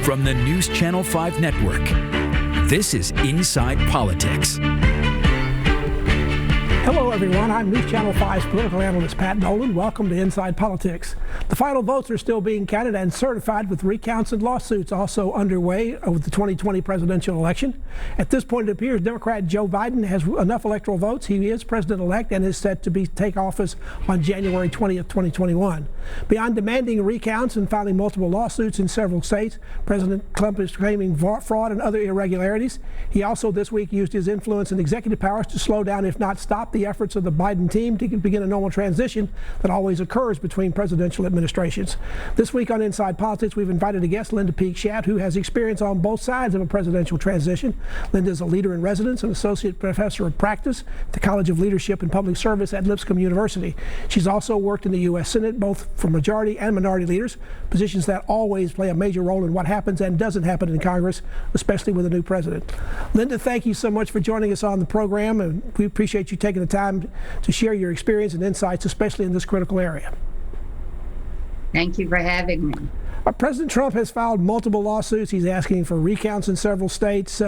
From the News Channel 5 Network, this is Inside Politics. Hello, everyone. I'm News Channel 5's political analyst Pat Nolan. Welcome to Inside Politics. The final votes are still being counted and certified, with recounts and lawsuits also underway over the 2020 presidential election. At this point, it appears Democrat Joe Biden has enough electoral votes. He is president-elect and is set to take office on January 20th, 2021. Beyond demanding recounts and filing multiple lawsuits in several states, President Trump is claiming fraud and other irregularities. He also this week used his influence and executive powers to slow down, if not stop, the efforts of the Biden team to begin a normal transition that always occurs between presidential administrations. This week on Inside Politics, we've invited a guest, Linda Peek-Schadt, who has experience on both sides of a presidential transition. Linda is a leader in residence and associate professor of practice at the College of Leadership and Public Service at Lipscomb University. She's also worked in the U.S. Senate, both for majority and minority leaders, positions that always play a major role in what happens and doesn't happen in Congress, especially with a new president. Linda, thank you so much for joining us on the program, and we appreciate you taking the time to share your experience and insights, especially in this critical area. Thank you for having me. President Trump has filed multiple lawsuits. He's asking for recounts in several states.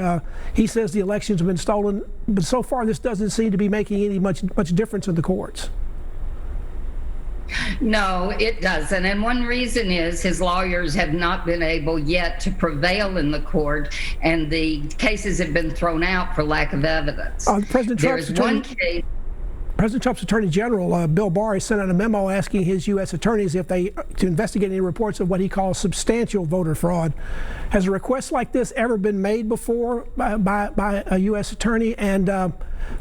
He says the elections have been stolen, but so far this doesn't seem to be making any much difference in the courts. No, it doesn't. And one reason is his lawyers have not been able yet to prevail in the court, and the cases have been thrown out for lack of evidence. President Trump's Attorney General, Bill Barr, has sent out a memo asking his U.S. attorneys to investigate any reports of what he calls substantial voter fraud. Has a request like this ever been made before by a U.S. attorney? And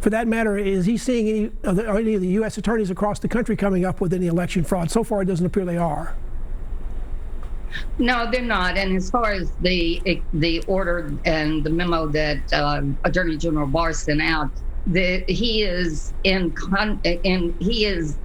for that matter, is he seeing any of the U.S. attorneys across the country coming up with any election fraud? So far, it doesn't appear they are. No, they're not. And as far as the order and the memo that Attorney General Barr sent out, he is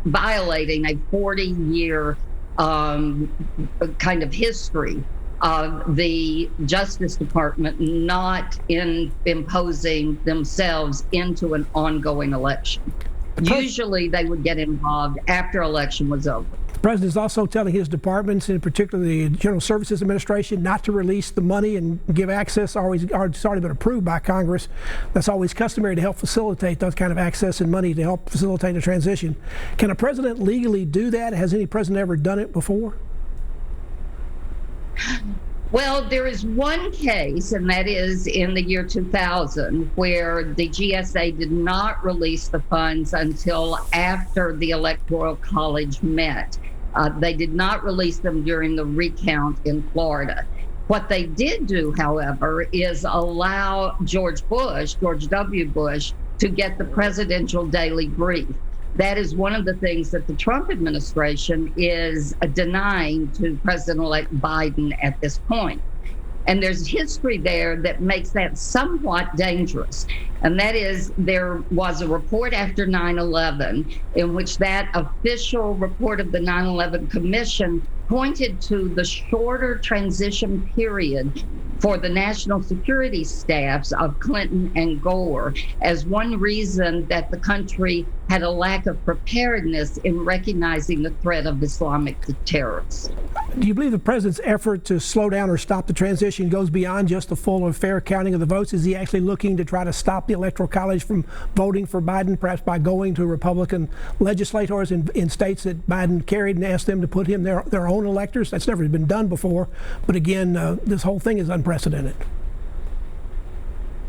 violating a 40-year kind of history of the Justice Department not imposing themselves into an ongoing election. Usually they would get involved after election was over. The president is also telling his departments, in particular the General Services Administration, not to release the money and give access. It's already been approved by Congress. That's always customary to help facilitate those kind of access and money to help facilitate a transition. Can a president legally do that? Has any president ever done it before? Well, there is one case, and that is in the year 2000, where the GSA did not release the funds until after the Electoral College met. They did not release them during the recount in Florida. What they did do, however, is allow George W. Bush, to get the presidential daily brief. That is one of the things that the Trump administration is denying to President-elect Biden at this point. And there's history there that makes that somewhat dangerous. And that is, there was a report after 9/11 in which that official report of the 9/11 Commission pointed to the shorter transition period for the national security staffs of Clinton and Gore as one reason that the country had a lack of preparedness in recognizing the threat of Islamic terrorists. Do you believe the president's effort to slow down or stop the transition goes beyond just the full and fair counting of the votes? Is he actually looking to try to stop the Electoral College from voting for Biden, perhaps by going to Republican legislators in states that Biden carried and asked them to put him their own electors? That's never been done before. But again, this whole thing is unprecedented.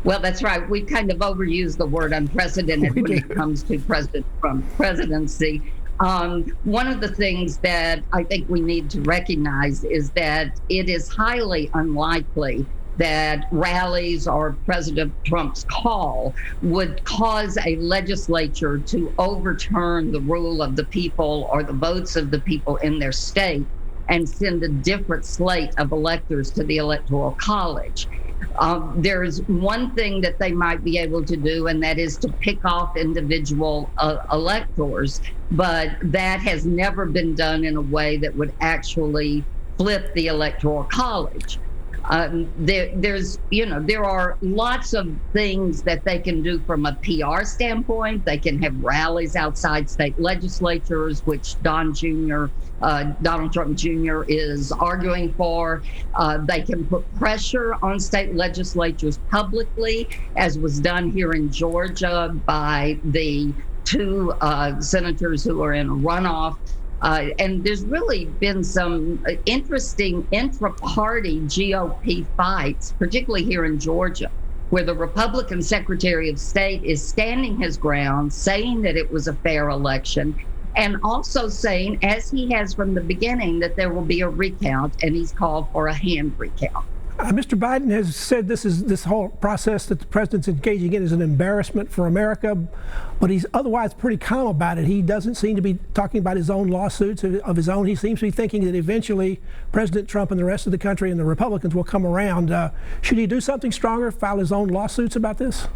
Well, that's right. We kind of overuse the word unprecedented when it comes to President Trump's presidency. One of the things that I think we need to recognize is that it is highly unlikely that rallies or President Trump's call would cause a legislature to overturn the rule of the people or the votes of the people in their state and send a different slate of electors to the Electoral College. There's one thing that they might be able to do, and that is to pick off individual electors, but that has never been done in a way that would actually flip the Electoral College. There are lots of things that they can do from a PR standpoint. They can have rallies outside state legislatures, which Donald Trump Jr. is arguing for. They can put pressure on state legislatures publicly, as was done here in Georgia by the two senators who are in a runoff. And there's really been some interesting intra-party GOP fights, particularly here in Georgia, where the Republican Secretary of State is standing his ground, saying that it was a fair election, and also saying, as he has from the beginning, that there will be a recount, and he's called for a hand recount. Mr. Biden has said this whole process that the president's engaging in is an embarrassment for America, but he's otherwise pretty calm about it. He doesn't seem to be talking about his own lawsuits of his own. He seems to be thinking that eventually President Trump and the rest of the country and the Republicans will come around. Should he do something stronger, file his own lawsuits about this?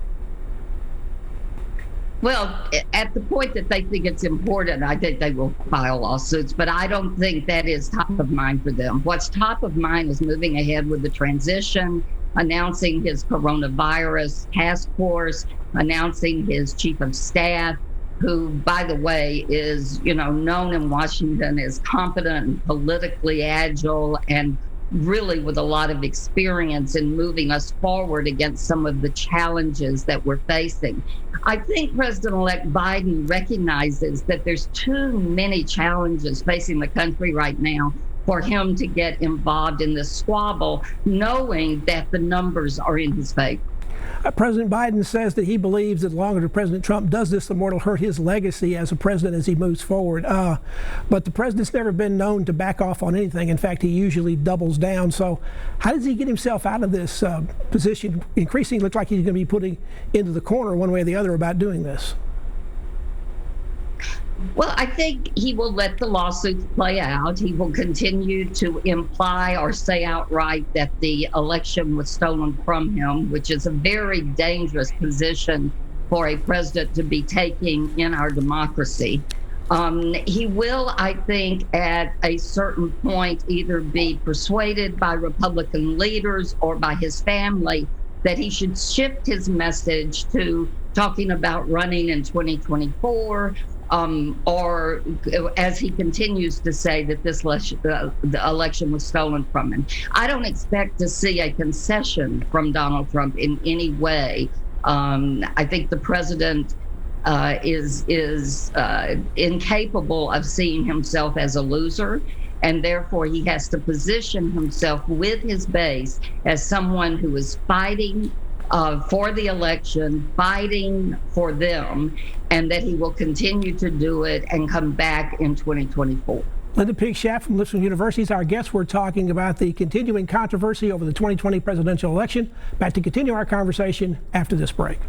Well, at the point that they think it's important, I think they will file lawsuits, but I don't think that is top of mind for them. What's top of mind is moving ahead with the transition, announcing his coronavirus task force, announcing his chief of staff, who, by the way, is, known in Washington as competent and politically agile and really with a lot of experience in moving us forward against some of the challenges that we're facing. I think President-elect Biden recognizes that there's too many challenges facing the country right now for him to get involved in this squabble, knowing that the numbers are in his favor. President Biden says that he believes that the longer President Trump does this, the more it'll hurt his legacy as a president as he moves forward. But the president's never been known to back off on anything. In fact, he usually doubles down. So how does he get himself out of this position? Increasingly looks like he's going to be putting into the corner one way or the other about doing this. Well, I think he will let the lawsuits play out. He will continue to imply or say outright that the election was stolen from him, which is a very dangerous position for a president to be taking in our democracy. He will, I think, at a certain point either be persuaded by Republican leaders or by his family that he should shift his message to talking about running in 2024, or as he continues to say that the election was stolen from him. I don't expect to see a concession from Donald Trump in any way. I think the president is incapable of seeing himself as a loser, and therefore he has to position himself with his base as someone who is fighting for the election, fighting for them, and that he will continue to do it and come back in 2024. Linda Pigschaft from Lipscomb University is our guest. We're talking about the continuing controversy over the 2020 presidential election. Back to continue our conversation after this break.